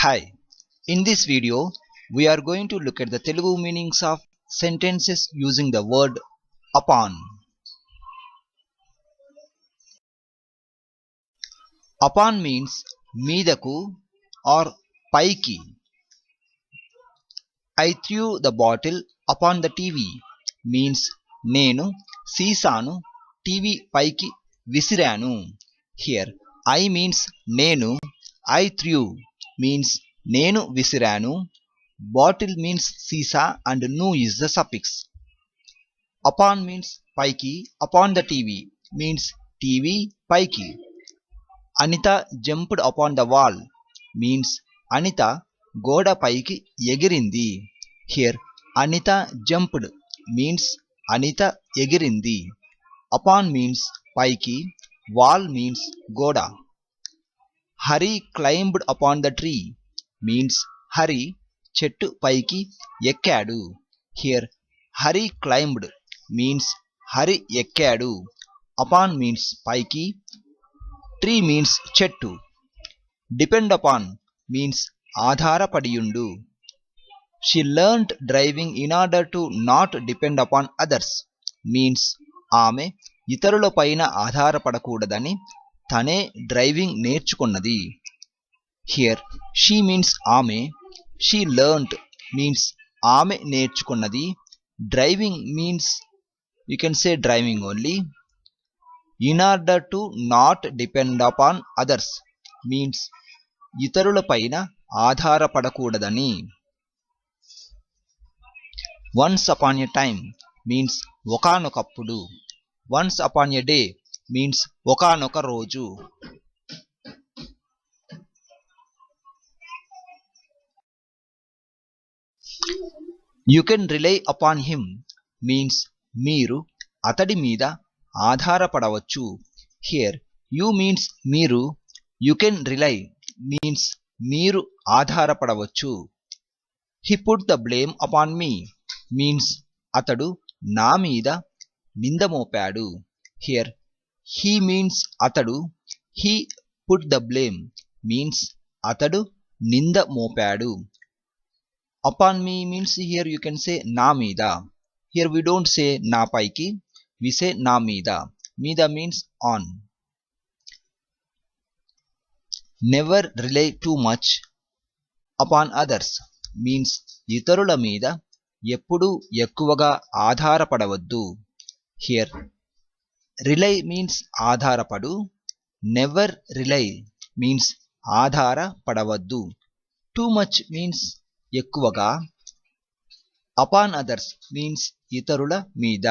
Hi, in this video we are going to look at the Telugu meanings of sentences using the word upon. Upon means మీదకు or పైకి. I threw the bottle upon the TV means నేను సీసాను TV పైకి విసిరాను. Here I means నేను, I threw means నేను విసిరాను, bottle means సీసా and nu is the suffix. Upon means పైకి, upon the TV means TV పైకి. Anita jumped upon the wall means Anita గోడ పైకి ఎగిరింది. Here Anita jumped means Anita ఎగిరింది. Upon means పైకి, wall means గోడ. Hari climbed upon the tree means Hari చెట్టు పైకి ఎక్కాడు. Here Hari climbed means Hari ఎక్కాడు. Upon means పైకి, tree means చెట్టు. Depend upon means ఆధారపడియుండు. She learnt driving in order to not depend upon others means ఆమె ఇతరుల పైన ఆధారపడకూడదని తనే డ్రైవింగ్ నేర్చుకున్నది. Here she means ఆమె, she learnt means ఆమె నేర్చుకున్నది. Driving means you can say driving only. In order to not depend upon others means ఇతరుల పైన ఆధారపడకూడదని. Once upon a time means ఒకానొకప్పుడు. Once upon a day means ఒకానొక రోజు. You can rely upon him means మీరు అతడి మీద ఆధారపడవచ్చు. Here you means మీరు, you can rely means మీరు ఆధారపడవచ్చు. He put the blame upon me means అతడు నా మీద నింద మోపాడు. Here he means అతడు, he put the blame means అతడు నింద Mopadu. Upon me means here you can say నా మీద. Here we don't say నా పైకి, we say నా మీద. మీద means on. Never rely too much upon others means ఇతరుల మీద ఎప్పుడూ ఎక్కువగా ఆధారపడవద్దు. Here rely means ఆధారపడు, never rely means ఆధారపడవద్దు. Too much means ఎక్కువగా. Upon others means ఇతరుల మీద.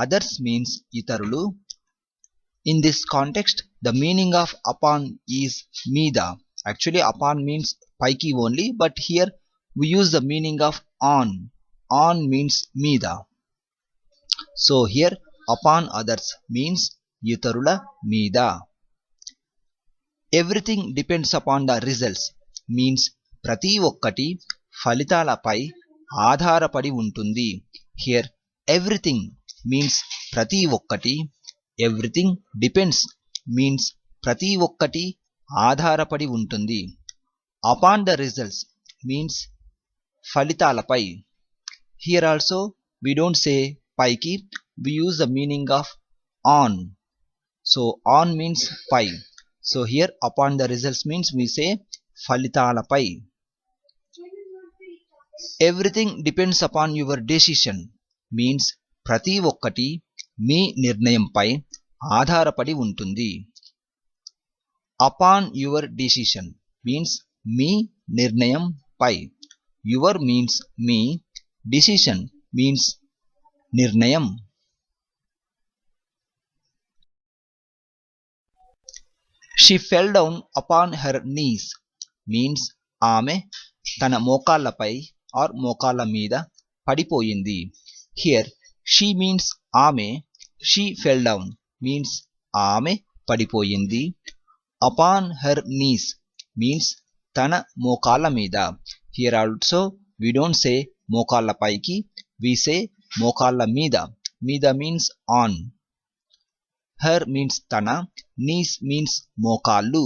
Others means ఇతరులు. In this context the meaning of upon is మీద. Actually upon means పైకి only, but here we use the meaning of on. On means మీద. So here upon others means ఇతరుల మీద. Everything depends upon the results means ప్రతి ఒక్కటి ఫలితాలపై ఆధారపడి ఉంటుంది. Here everything means ప్రతి ఒక్కటి, everything depends means ప్రతి ఒక్కటి ఆధారపడి ఉంటుంది. Upon the results means ఫలితాలపై. Here also we don't say పైకి, we use the meaning of on. So on means pi. So here upon the results means we say ఫలితాలపై. Everything depends upon your decision means ప్రతి ఒక్కటి మీ నిర్ణయంపై ఆధారపడి ఉంటుంది. Upon your decision means మీ నిర్ణయం పై. Your means me, decision means నిర్ణయం. She fell down upon her knees means ఆమె తన మోకాళ్ళపై or మోకాళ్ళ మీద పడిపోయింది. Here she means ఆమె, she fell down means ఆమె పడిపోయింది. Upon her knees means తన మోకాళ్ళ మీద. Here also we don't say మోకాళ్ళ పైకి, we say మోకాళ్ళ మీద. మీద means on. Her means తన, knees means మోకాళ్ళు.